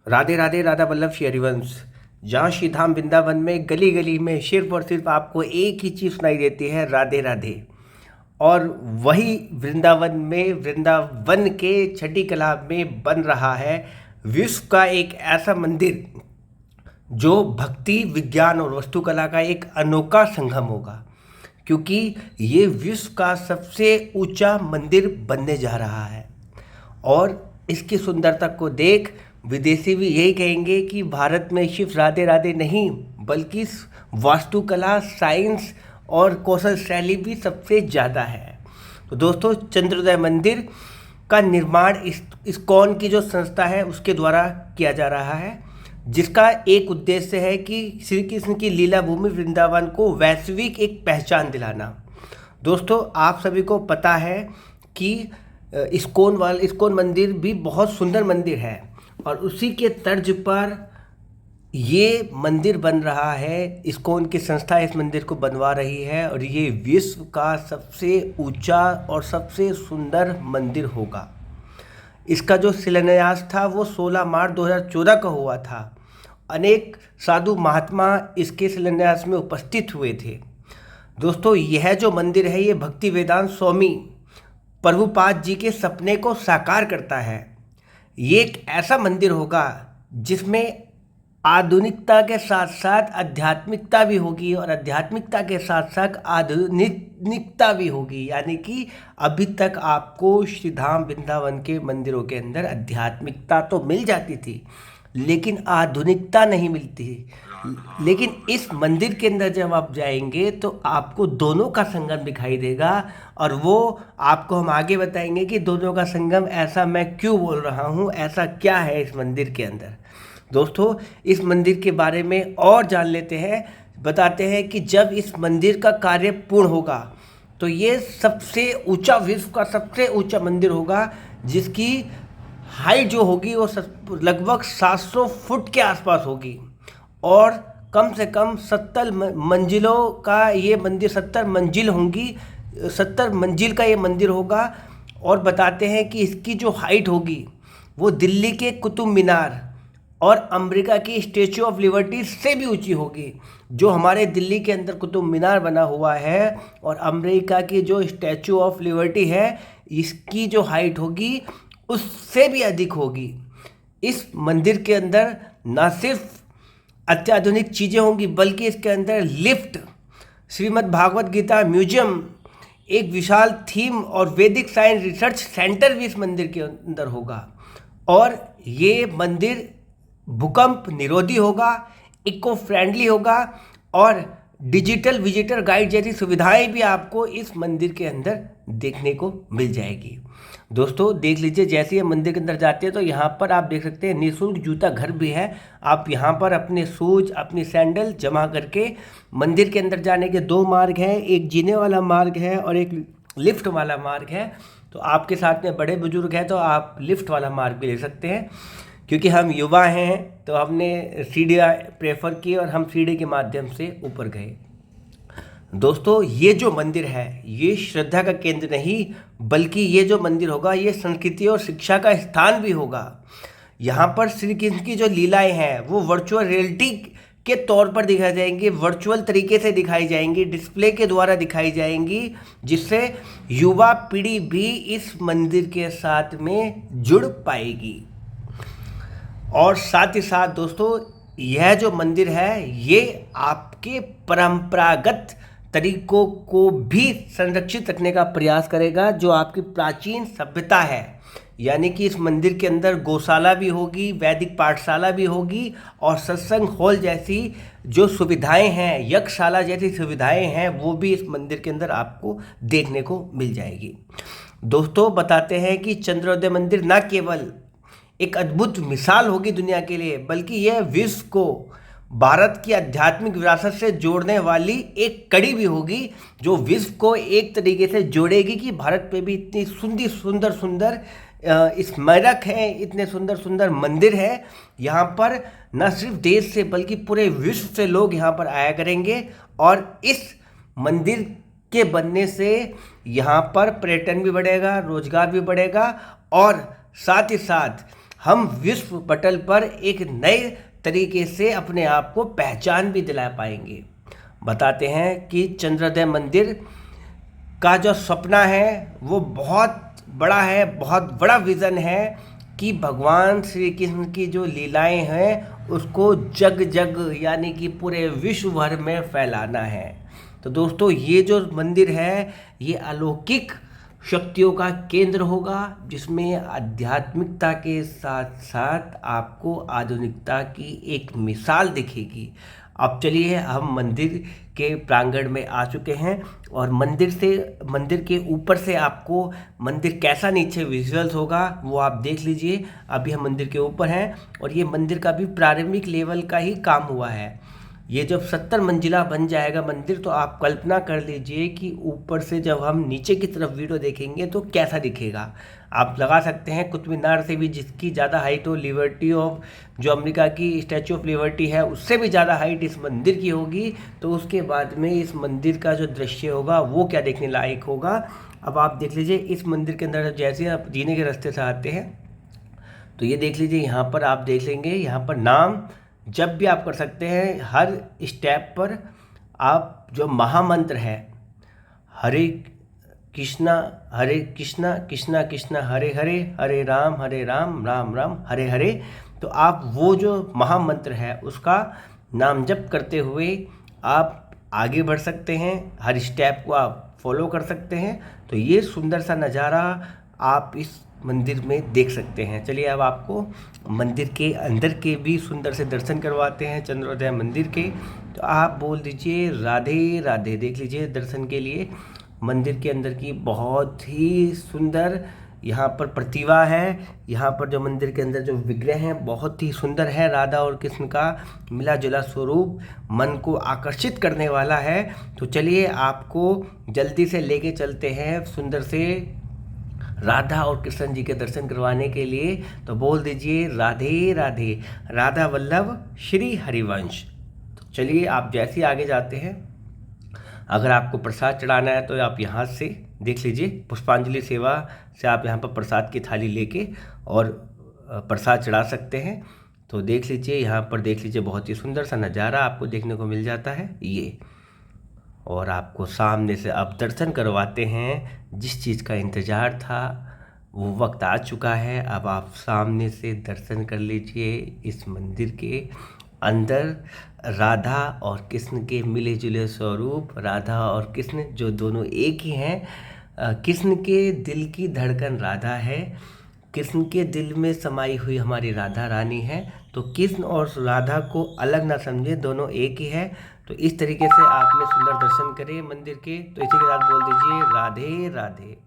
राधे राधे, राधा वल्लभ श्री हरिवंश। जहाँ श्री धाम वृंदावन में गली गली में सिर्फ और सिर्फ आपको एक ही चीज़ सुनाई देती है, राधे राधे। और वही वृंदावन में, वृंदावन के छठी कला में बन रहा है विश्व का एक ऐसा मंदिर जो भक्ति, विज्ञान और वास्तुकला का एक अनोखा संगम होगा, क्योंकि ये विश्व का सबसे ऊंचा मंदिर बनने जा रहा है। और इसकी सुंदरता को देख विदेशी भी यही कहेंगे कि भारत में सिर्फ राधे राधे नहीं, बल्कि वास्तुकला, साइंस और कौशल शैली भी सबसे ज़्यादा है। तो दोस्तों, चंद्रोदय मंदिर का निर्माण इस्कॉन की जो संस्था है उसके द्वारा किया जा रहा है, जिसका एक उद्देश्य है कि श्री कृष्ण की लीला भूमि वृंदावन को वैश्विक एक पहचान दिलाना। दोस्तों, आप सभी को पता है कि इस्कॉन मंदिर भी बहुत सुंदर मंदिर है, और उसी के तर्ज पर ये मंदिर बन रहा है। इस्कॉन की संस्था इस मंदिर को बनवा रही है, और ये विश्व का सबसे ऊंचा और सबसे सुंदर मंदिर होगा। इसका जो शिलान्यास था वो 16 मार्च 2014 का हुआ था। अनेक साधु महात्मा इसके शिलान्यास में उपस्थित हुए थे। दोस्तों, यह जो मंदिर है ये भक्ति वेदांत स्वामी प्रभुपाद जी के सपने को साकार करता है। ये एक ऐसा मंदिर होगा जिसमें आधुनिकता के साथ साथ आध्यात्मिकता भी होगी, और आध्यात्मिकता के साथ साथ आधुनिकता भी होगी। यानी कि अभी तक आपको श्री धाम वृंदावन के मंदिरों के अंदर आध्यात्मिकता तो मिल जाती थी, लेकिन आधुनिकता नहीं मिलती। लेकिन इस मंदिर के अंदर जब आप जाएंगे तो आपको दोनों का संगम दिखाई देगा, और वो आपको हम आगे बताएंगे कि दोनों का संगम ऐसा मैं क्यों बोल रहा हूँ, ऐसा क्या है इस मंदिर के अंदर। दोस्तों, इस मंदिर के बारे में और जान लेते हैं। बताते हैं कि जब इस मंदिर का कार्य पूर्ण होगा तो ये सबसे ऊंचा, विश्व का सबसे ऊंचा मंदिर होगा, जिसकी हाइट जो होगी वो लगभग 700 फुट के आसपास होगी, और कम से कम 70 मंजिलों का ये मंदिर, 70 मंजिल होंगी, 70 मंजिल का ये मंदिर होगा। और बताते हैं कि इसकी जो हाइट होगी वो दिल्ली के कुतुब मीनार और अमेरिका की स्टैचू ऑफ लिबर्टी से भी ऊंची होगी। जो हमारे दिल्ली के अंदर कुतुब मीनार बना हुआ है और अमेरिका की जो स्टैचू ऑफ लिबर्टी है, इसकी जो हाइट होगी उससे भी अधिक होगी। इस मंदिर के अंदर न सिर्फ अत्याधुनिक चीज़ें होंगी, बल्कि इसके अंदर लिफ्ट, श्रीमद् भागवत गीता म्यूजियम, एक विशाल थीम और वैदिक साइंस रिसर्च सेंटर भी इस मंदिर के अंदर होगा। और ये मंदिर भूकंप निरोधी होगा, इको फ्रेंडली होगा, और डिजिटल विजिटर गाइड जैसी सुविधाएं भी आपको इस मंदिर के अंदर देखने को मिल जाएगी। दोस्तों, देख लीजिए, जैसे ये मंदिर के अंदर जाते हैं तो यहाँ पर आप देख सकते हैं निःशुल्क जूता घर भी है। आप यहाँ पर अपने शूज, अपनी सैंडल जमा करके मंदिर के अंदर जाने के 2 मार्ग हैं, एक जीने वाला मार्ग है और एक लिफ्ट वाला मार्ग है। तो आपके साथ में बड़े बुजुर्ग हैं तो आप लिफ्ट वाला मार्ग भी ले सकते हैं, क्योंकि हम युवा हैं तो हमने सीढ़ियाँ प्रेफर की और हम सीढ़ी के माध्यम से ऊपर गए। दोस्तों, ये जो मंदिर है ये श्रद्धा का केंद्र नहीं, बल्कि ये जो मंदिर होगा ये संस्कृति और शिक्षा का स्थान भी होगा। यहाँ पर श्री कृष्ण की जो लीलाएं हैं वो वर्चुअल रियलिटी के तौर पर दिखाई जाएंगी, वर्चुअल तरीके से दिखाई जाएंगी, डिस्प्ले के द्वारा दिखाई जाएंगी, जिससे युवा पीढ़ी भी इस मंदिर के साथ में जुड़ पाएगी। और साथ ही साथ दोस्तों, यह जो मंदिर है ये आपके परंपरागत तरीकों को भी संरक्षित रखने का प्रयास करेगा, जो आपकी प्राचीन सभ्यता है। यानी कि इस मंदिर के अंदर गौशाला भी होगी, वैदिक पाठशाला भी होगी, और सत्संग हॉल जैसी जो सुविधाएं हैं, यज्ञशाला जैसी सुविधाएं हैं, वो भी इस मंदिर के अंदर आपको देखने को मिल जाएगी। दोस्तों, बताते हैं कि चंद्रोदय मंदिर न केवल एक अद्भुत मिसाल होगी दुनिया के लिए, बल्कि यह विश्व को भारत की आध्यात्मिक विरासत से जोड़ने वाली एक कड़ी भी होगी, जो विश्व को एक तरीके से जोड़ेगी कि भारत पे भी इतनी सुंदर स्मारक हैं, इतने सुंदर मंदिर हैं। यहाँ पर न सिर्फ देश से बल्कि पूरे विश्व से लोग यहाँ पर आया करेंगे, और इस मंदिर के बनने से यहाँ पर पर्यटन भी बढ़ेगा, रोजगार भी बढ़ेगा, और साथ ही साथ हम विश्व पटल पर एक नए तरीके से अपने आप को पहचान भी दिला पाएंगे। बताते हैं कि चंद्रोदय मंदिर का जो सपना है वो बहुत बड़ा है, बहुत बड़ा विज़न है कि भगवान श्री कृष्ण की जो लीलाएं हैं उसको जग जग यानी कि पूरे विश्व भर में फैलाना है। तो दोस्तों ये जो मंदिर है ये अलौकिक शक्तियों का केंद्र होगा, जिसमें आध्यात्मिकता के साथ साथ आपको आधुनिकता की एक मिसाल दिखेगी। अब चलिए हम मंदिर के प्रांगण में आ चुके हैं और मंदिर के ऊपर से आपको मंदिर कैसा नीचे विजुअल्स होगा वो आप देख लीजिए। अभी हम मंदिर के ऊपर हैं और ये मंदिर का भी प्रारंभिक लेवल का ही काम हुआ है। ये जब 70 मंजिला बन जाएगा मंदिर तो आप कल्पना कर लीजिए कि ऊपर से जब हम नीचे की तरफ वीडियो देखेंगे तो कैसा दिखेगा। आप लगा सकते हैं कुतुब मीनार से भी जिसकी ज़्यादा हाइट हो, लिबर्टी ऑफ जो अमेरिका की स्टैचू ऑफ लिबर्टी है उससे भी ज़्यादा हाइट इस मंदिर की होगी। तो उसके बाद में इस मंदिर का जो दृश्य होगा वो क्या देखने लायक होगा। अब आप देख लीजिए इस मंदिर के अंदर जैसे आप जीने के रास्ते से आते हैं तो ये देख लीजिए, यहाँ पर आप देख लेंगे, यहाँ पर नाम जब भी आप कर सकते हैं। हर स्टेप पर आप जो महामंत्र है हरे कृष्णा कृष्णा कृष्णा हरे हरे, हरे राम राम राम हरे हरे, तो आप वो जो महामंत्र है उसका नाम जप करते हुए आप आगे बढ़ सकते हैं। हर स्टेप को आप फॉलो कर सकते हैं। तो ये सुंदर सा नज़ारा आप इस मंदिर में देख सकते हैं। चलिए अब आपको मंदिर के अंदर के भी सुंदर से दर्शन करवाते हैं चंद्रोदय मंदिर के। तो आप बोल दीजिए राधे राधे। देख लीजिए दर्शन के लिए मंदिर के अंदर की बहुत ही सुंदर यहाँ पर प्रतिभा है। यहाँ पर जो मंदिर के अंदर जो विग्रह हैं बहुत ही सुंदर है। राधा और कृष्ण का मिला जुला स्वरूप मन को आकर्षित करने वाला है। तो चलिए आपको जल्दी से लेके चलते हैं सुंदर से राधा और कृष्ण जी के दर्शन करवाने के लिए। तो बोल दीजिए राधे राधे, राधा वल्लभ श्री हरिवंश। तो चलिए आप जैसे आगे जाते हैं, अगर आपको प्रसाद चढ़ाना है तो आप यहाँ से देख लीजिए पुष्पांजलि सेवा से आप यहाँ पर प्रसाद की थाली लेके और प्रसाद चढ़ा सकते हैं। तो देख लीजिए यहाँ पर देख लीजिए बहुत ही सुंदर सा नज़ारा आपको देखने को मिल जाता है ये। और आपको सामने से अब दर्शन करवाते हैं। जिस चीज़ का इंतज़ार था वो वक्त आ चुका है। अब आप सामने से दर्शन कर लीजिए इस मंदिर के अंदर राधा और कृष्ण के मिले जुले स्वरूप। राधा और कृष्ण जो दोनों एक ही हैं। कृष्ण के दिल की धड़कन राधा है, कृष्ण के दिल में समाई हुई हमारी राधा रानी है। तो कृष्ण और राधा को अलग ना समझे, दोनों एक ही है। तो इस तरीके से आपने सुंदर दर्शन करे मंदिर के। तो इसी के साथ बोल दीजिए राधे राधे।